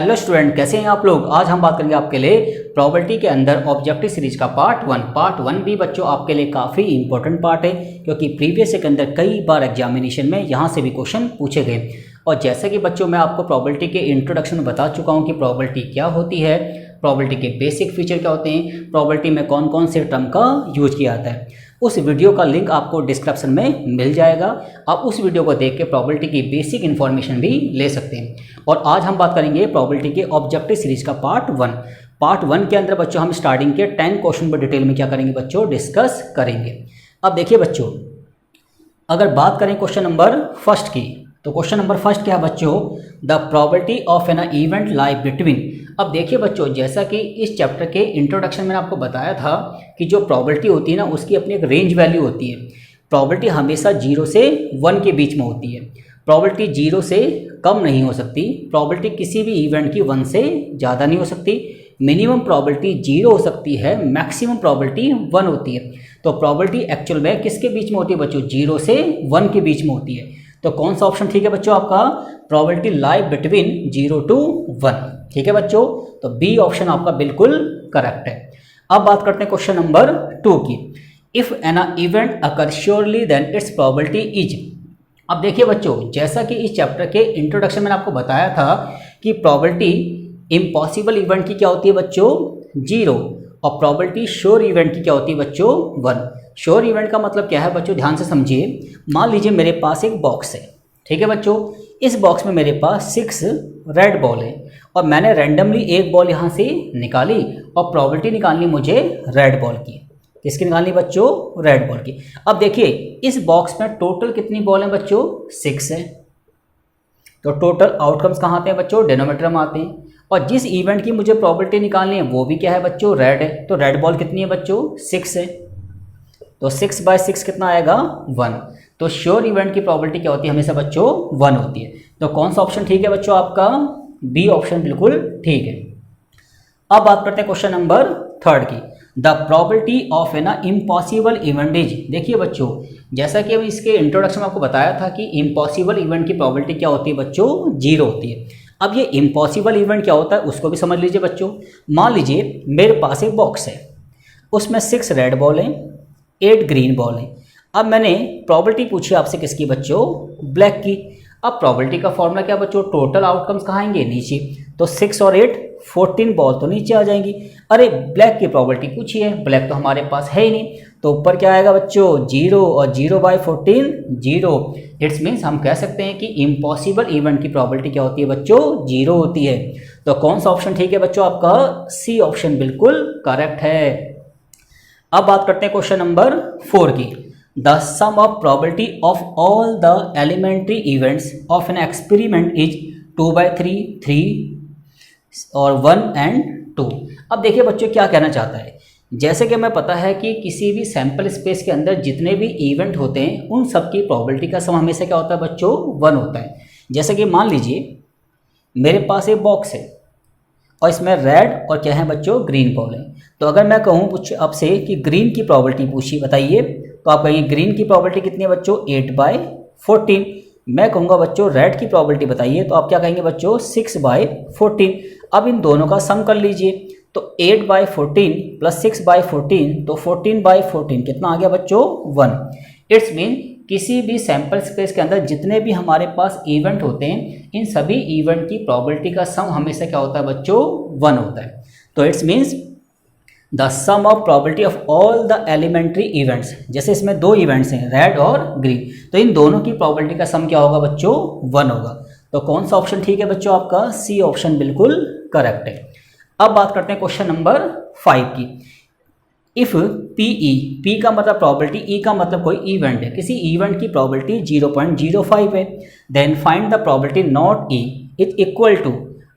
Hello student, कैसे हैं आप लोग। आज हम बात करेंगे आपके लिए प्रोबेबिलिटी के अंदर ऑब्जेक्टिव सीरीज का पार्ट वन भी बच्चों आपके लिए काफ़ी इंपॉर्टेंट पार्ट है, क्योंकि प्रीवियस के अंदर कई बार एग्जामिनेशन में यहाँ से भी क्वेश्चन पूछे गए। और जैसे कि बच्चों मैं आपको प्रोबेबिलिटी के इंट्रोडक्शन में बता चुका हूँ कि प्रोबेबिलिटी क्या होती है, प्रोबेबिलिटी के बेसिक फीचर क्या होते हैं, प्रोबेबिलिटी में कौन कौन से टर्म का यूज किया जाता है। उस वीडियो का लिंक आपको डिस्क्रिप्शन में मिल जाएगा। आप उस वीडियो को देख के प्रोबेबिलिटी की बेसिक इन्फॉर्मेशन भी ले सकते हैं। और आज हम बात करेंगे प्रोबेबिलिटी के ऑब्जेक्टिव सीरीज का पार्ट वन के अंदर बच्चों हम स्टार्टिंग के 10 क्वेश्चन पर डिटेल में क्या करेंगे बच्चों, डिस्कस करेंगे। अब देखिए बच्चों, अगर बात करें क्वेश्चन नंबर फर्स्ट की, तो क्वेश्चन नंबर फर्स्ट क्या है बच्चों, the probability of an event lie between. अब देखिए बच्चों, जैसा कि इस चैप्टर के इंट्रोडक्शन में आपको बताया था कि जो प्रोबेबिलिटी होती है ना, उसकी अपनी एक रेंज वैल्यू होती है। प्रोबेबिलिटी हमेशा 0 से 1 के बीच में होती है। प्रोबेबिलिटी 0 से कम नहीं हो सकती। प्रोबेबिलिटी किसी भी इवेंट की 1 से ज़्यादा नहीं हो सकती। मिनिमम प्रोबेबिलिटी 0 हो सकती है, मैक्सिमम प्रोबेबिलिटी 1 होती है। तो प्रोबेबिलिटी एक्चुअल में किसके बीच में होती है बच्चों, 0 से 1 के बीच में होती है। तो कौन सा ऑप्शन ठीक है बच्चों आपका, प्रोबेबिलिटी लाई बिटवीन 0 to 1। ठीक है बच्चों, तो बी ऑप्शन आपका बिल्कुल करेक्ट है। अब बात करते हैं क्वेश्चन नंबर 2 की। If an event occur surely then its probability is. अब देखिए बच्चों, जैसा कि इस चैप्टर के इंट्रोडक्शन में आपको बताया था कि प्रोबेबिलिटी इम्पॉसिबल इवेंट की क्या होती है बच्चों, 0, और प्रोबेबिलिटी श्योर इवेंट की क्या होती है बच्चों, 1। श्योर इवेंट का मतलब क्या है बच्चों, ध्यान से समझिए। मान लीजिए मेरे पास एक बॉक्स है, ठीक है बच्चों। इस बॉक्स में मेरे पास 6 रेड बॉल है और मैंने रैंडमली एक बॉल यहाँ से निकाली और प्रोबेबिलिटी निकालनी मुझे रेड बॉल की। किसकी निकालनी बच्चों, रेड बॉल की। अब देखिए इस बॉक्स में टोटल कितनी बॉल है बच्चों, 6 है। तो टोटल आउटकम्स कहाँ आते हैं बच्चों, डिनोमिनेटर में आते हैं। और जिस इवेंट की मुझे प्रोबेबिलिटी निकालनी है वो भी क्या है बच्चों, रेड है। तो रेड बॉल कितनी है बच्चों, 6 है। तो 6/6 कितना आएगा, 1। तो श्योर इवेंट की प्रोबेबिलिटी क्या होती है, हमेशा बच्चों 1 होती है। तो कौन सा ऑप्शन ठीक है बच्चों आपका, बी ऑप्शन बिल्कुल ठीक है। अब बात करते हैं क्वेश्चन नंबर 3 की। The probability of an impossible event is. देखिए बच्चों, जैसा कि अभी इसके इंट्रोडक्शन में आपको बताया था कि इम्पॉसिबल इवेंट की प्रोबेबिलिटी क्या होती है बच्चों, 0 होती है। अब ये इम्पॉसिबल इवेंट क्या होता है उसको भी समझ लीजिए बच्चों। मान लीजिए मेरे पास एक बॉक्स है, उसमें 6 रेड बॉल हैं, 8 ग्रीन बॉल है। अब मैंने प्रोबेबिलिटी पूछी आपसे किसकी बच्चों, ब्लैक की। अब प्रोबेबिलिटी का फॉर्मूला क्या बच्चों, टोटल आउटकम्स कहाँ आएंगे, नीचे। तो 6 और 8 14 बॉल तो नीचे आ जाएंगी। अरे ब्लैक की प्रोबेबिलिटी पूछी है, ब्लैक तो हमारे पास है ही नहीं। तो ऊपर क्या आएगा बच्चों, 0, और 0/14 0। इट्स मीन्स हम कह सकते हैं कि इम्पॉसिबल इवेंट की प्रोबेबिलिटी क्या होती है बच्चों, 0 होती है। तो कौन सा ऑप्शन ठीक है बच्चों आपका, सी ऑप्शन बिल्कुल करेक्ट है। अब बात करते हैं क्वेश्चन नंबर 4 की। The sum of probability of all the elementary events of an experiment is 2/3, 3 और 1 and 2। अब देखिए बच्चों क्या कहना चाहता है। जैसे कि हमें पता है कि किसी भी सैंपल स्पेस के अंदर जितने भी इवेंट होते हैं उन सब की प्रोबेबिलिटी का सम हमेशा क्या होता है बच्चों, 1 होता है। जैसे कि मान लीजिए मेरे पास एक बॉक्स है और इसमें रेड और क्या है बच्चों, ग्रीन बॉल है। तो अगर मैं कहूँ आपसे कि ग्रीन की प्रोबेबिलिटी पूछी बताइए, तो आप कहेंगे ग्रीन की प्रोबेबिलिटी कितनी है बच्चों, 8/14। मैं कहूँगा बच्चों रेड की प्रोबेबिलिटी बताइए, तो आप क्या कहेंगे बच्चों, 6/14। अब इन दोनों का सम कर लीजिए, तो 8/14 प्लस 6/14, तो 14/14 कितना आ गया बच्चों, 1। इट्स मीन किसी भी सैंपल स्पेस के अंदर जितने भी हमारे पास इवेंट होते हैं इन सभी इवेंट की प्रोबेबिलिटी का सम हमेशा क्या होता है बच्चों, 1 होता है। तो its means the sum of probability of all the elementary events, जैसे इसमें 2 इवेंट्स हैं रेड और ग्रीन, तो इन दोनों की प्रोबेबिलिटी का सम क्या होगा बच्चों, 1 होगा। तो कौन सा ऑप्शन ठीक है बच्चों आपका, सी ऑप्शन बिल्कुल करेक्ट है। अब बात करते हैं क्वेश्चन नंबर 5 की। इफ पी का मतलब प्रोबेबिलिटी, ई का मतलब कोई इवेंट है, किसी इवेंट की प्रोबेबिलिटी 0.05 है, then find the probability not E is equal to.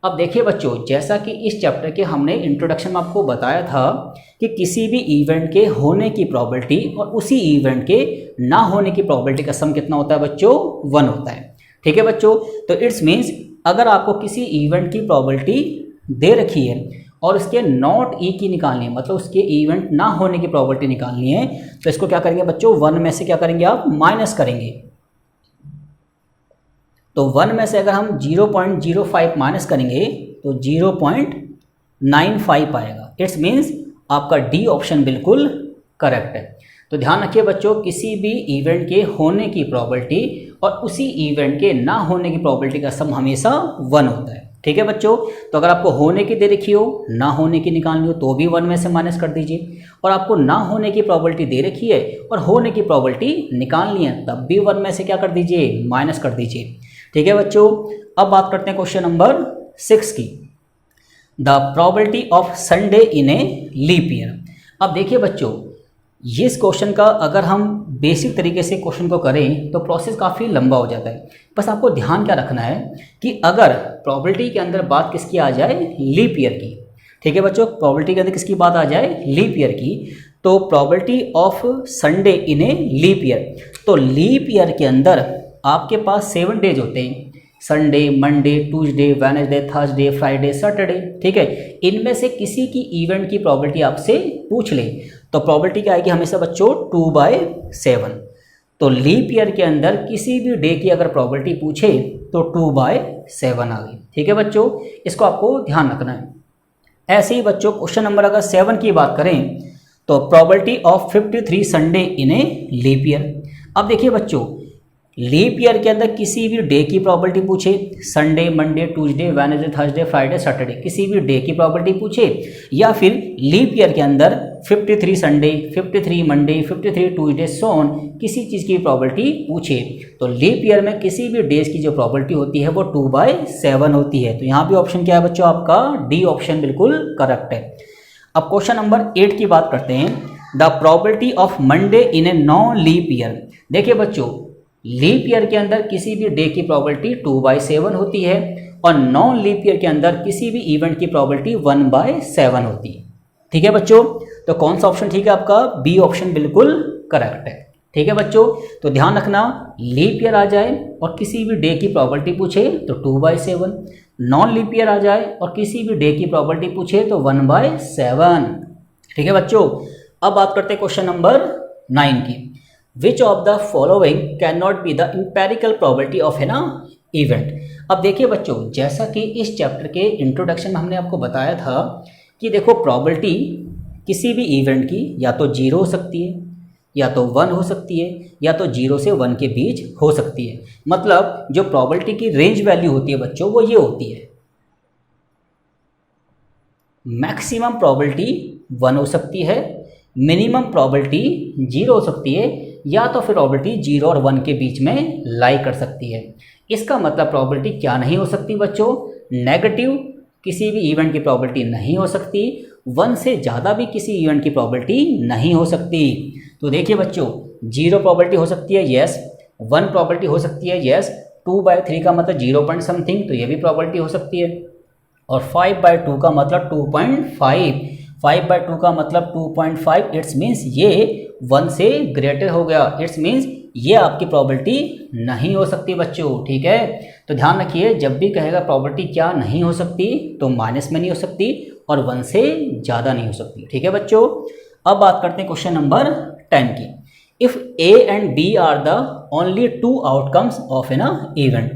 अब देखिए बच्चों, जैसा कि इस चैप्टर के हमने इंट्रोडक्शन में आपको बताया था कि किसी भी इवेंट के होने की प्रोबेबिलिटी और उसी इवेंट के ना होने की प्रोबेबिलिटी का सम कितना होता है बच्चों, 1 होता है। ठीक है बच्चों, तो इट्स मीन्स अगर आपको किसी इवेंट की प्रोबेबिलिटी दे रखी है और उसके नॉट ई की निकालनी है, मतलब उसके इवेंट ना होने की प्रोबेबिलिटी निकालनी है, तो इसको क्या करेंगे बच्चों, 1 में से क्या करेंगे आप, माइनस करेंगे। तो 1 में से अगर हम 0.05 माइनस करेंगे तो 0.95 आएगा। इट्स मीन्स आपका डी ऑप्शन बिल्कुल करेक्ट है। तो ध्यान रखिए बच्चों, किसी भी इवेंट के होने की प्रोबेबिलिटी और उसी इवेंट के ना होने की प्रोबेबिलिटी का सम हमेशा 1 होता है। ठीक है बच्चों, तो अगर आपको होने की दे रखी हो, ना होने की निकालनी हो तो भी 1 में से माइनस कर दीजिए, और आपको ना होने की प्रोबेबिलिटी दे रखी है और होने की प्रोबेबिलिटी निकालनी है तब भी 1 में से क्या कर दीजिए, माइनस कर दीजिए। ठीक है बच्चों, अब बात करते हैं क्वेश्चन नंबर 6 की, the probability of Sunday in a leap year. अब देखिए बच्चों, ये इस क्वेश्चन का अगर हम बेसिक तरीके से क्वेश्चन को करें तो प्रोसेस काफ़ी लंबा हो जाता है। बस आपको ध्यान क्या रखना है कि अगर प्रोबेबिलिटी के अंदर बात किसकी आ जाए, लीप ईयर की। ठीक है बच्चों, प्रोबेबिलिटी के अंदर किसकी बात आ जाए, लीप ईयर की, तो probability of Sunday in a leap year, तो लीप ईयर के अंदर आपके पास 7 डेज होते हैं, Sunday, Monday, Tuesday, Wednesday, Thursday, Friday, Saturday. ठीक है, इनमें से किसी की इवेंट की प्रोबेबिलिटी आपसे पूछ ले तो प्रोबेबिलिटी क्या आएगी हमेशा बच्चों, 2/7। तो लीप ईयर के अंदर किसी भी डे की अगर प्रोबेबिलिटी पूछे तो 2/7 आ गई। ठीक है बच्चों, इसको आपको ध्यान रखना है। ऐसे ही बच्चों क्वेश्चन नंबर अगर 7 की बात करें तो probability of 53 Sunday in a leap year. अब देखिए बच्चों, लीप ईयर के अंदर किसी भी डे की प्रोबेबिलिटी पूछे, Sunday, Monday, Tuesday, Wednesday, Thursday, Friday, Saturday, किसी भी डे की प्रोबेबिलिटी पूछे, या फिर लीप ईयर के अंदर 53 संडे, 53 मंडे, 53 ट्यूसडे, सोन किसी चीज़ की प्रोबेबिलिटी पूछे, तो लीप ईयर में किसी भी डेज की जो प्रोबेबिलिटी होती है वो 2/7 होती है। तो यहाँ भी ऑप्शन क्या है बच्चों, आपका डी ऑप्शन बिल्कुल करेक्ट है। अब क्वेश्चन नंबर 8 की बात करते हैं, the probability of Monday in a non leap year. देखिए बच्चों, लीप ईयर के अंदर किसी भी डे की प्रोबेबिलिटी 2/7 होती है और नॉन लीप ईयर के अंदर किसी भी इवेंट की प्रोबेबिलिटी 1/7 होती है। ठीक है बच्चों, तो कौन सा ऑप्शन ठीक है आपका, बी ऑप्शन बिल्कुल करेक्ट है। ठीक है बच्चों, तो ध्यान रखना, लीप ईयर आ जाए और किसी भी डे की प्रोबेबिलिटी पूछे तो 2/7, नॉन लीप ईयर आ जाए और किसी भी डे की प्रोबेबिलिटी पूछे तो 1/7। ठीक है बच्चों, अब बात करते हैं क्वेश्चन नंबर 9 की, which of the following can not be the empirical probability of है ना इवेंट। अब देखिए बच्चों, जैसा कि इस चैप्टर के इंट्रोडक्शन में हमने आपको बताया था कि देखो प्रोबेबिलिटी किसी भी इवेंट की या तो 0 हो सकती है, या तो 1 हो सकती है, या तो 0 से 1 के बीच हो सकती है। मतलब जो प्रोबेबिलिटी की रेंज वैल्यू होती है बच्चों वो ये होती है, मैक्सिमम प्रोबेबिलिटी 1 हो सकती है, मिनिमम प्रोबेबिलिटी 0 हो सकती है, या तो फिर प्रोबेबिलिटी 0 और 1 के बीच में लाई कर सकती है। इसका मतलब प्रोबेबिलिटी क्या नहीं हो सकती बच्चों, नेगेटिव किसी भी इवेंट की प्रोबेबिलिटी नहीं हो सकती, 1 से ज़्यादा भी किसी इवेंट की प्रोबेबिलिटी नहीं हो सकती। तो देखिए बच्चों, 0 प्रोबेबिलिटी हो सकती है, यस, 1 प्रोबेबिलिटी हो सकती है, यस, 2/3 का मतलब 0 पॉइंट समथिंग, तो ये भी प्रोबेबिलिटी हो सकती है, और 5/2 का मतलब 2.5, 5/2 का मतलब 2.5, इट्स मीन्स ये 1 से ग्रेटर हो गया, इट्स मीन्स ये आपकी प्रोबेबिलिटी नहीं हो सकती बच्चों। ठीक है, तो ध्यान रखिए, जब भी कहेगा प्रोबेबिलिटी क्या नहीं हो सकती तो माइनस में नहीं हो सकती और 1 से ज़्यादा नहीं हो सकती। ठीक है बच्चों, अब बात करते हैं क्वेश्चन नंबर 10 की, if A and B are the only 2 outcomes of an event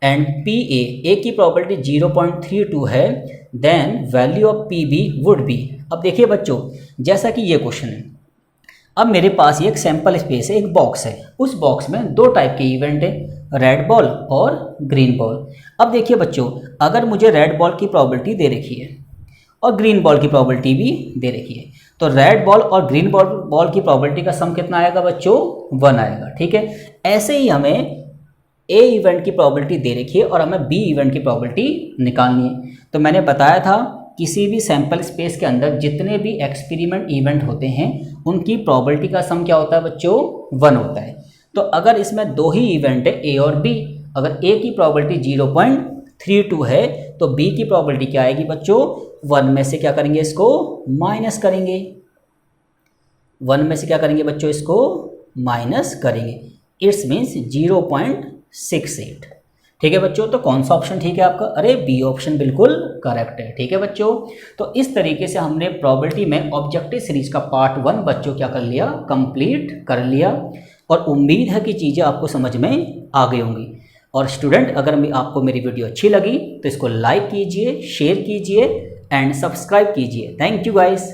and P A की प्रोबेबिलिटी 0.32 है, then value of P B would be. अब देखिए बच्चों, जैसा कि ये क्वेश्चन है, अब मेरे पास ये एक सैंपल स्पेस है, एक बॉक्स है, उस बॉक्स में 2 टाइप के इवेंट है, रेड बॉल और ग्रीन बॉल। अब देखिए बच्चों, अगर मुझे रेड बॉल की प्रोबेबिलिटी दे रखी है और ग्रीन बॉल की प्रोबेबिलिटी भी दे रखी है, तो रेड बॉल और ग्रीन बॉल की प्रोबेबिलिटी का सम कितना आएगा बच्चों, 1 आएगा। ठीक है, ऐसे ही हमें ए इवेंट की प्रोबेबिलिटी दे रखी है और हमें बी इवेंट की प्रोबेबिलिटी निकालनी है। तो मैंने बताया था किसी भी सैंपल स्पेस के अंदर जितने भी एक्सपेरिमेंट इवेंट होते हैं उनकी प्रोबेबिलिटी का सम क्या होता है बच्चों, 1 होता है। तो अगर इसमें 2 ही इवेंट है ए और बी, अगर ए की प्रोबेबिलिटी 0.32 है तो बी की प्रोबेबिलिटी क्या आएगी बच्चों, 1 में से क्या करेंगे, इसको माइनस करेंगे, 1 में से क्या करेंगे बच्चों, इसको माइनस करेंगे, इट्स मीन्स 0.68। ठीक है बच्चों, तो कौन सा ऑप्शन ठीक है आपका, अरे बी ऑप्शन बिल्कुल करेक्ट है। ठीक है बच्चों, तो इस तरीके से हमने प्रोबेबिलिटी में ऑब्जेक्टिव सीरीज का पार्ट 1 बच्चों क्या कर लिया, कंप्लीट कर लिया, और उम्मीद है कि चीज़ें आपको समझ में आ गई होंगी। और स्टूडेंट, अगर आपको मेरी वीडियो अच्छी लगी तो इसको लाइक कीजिए, शेयर कीजिए एंड सब्सक्राइब कीजिए। Thank you guys.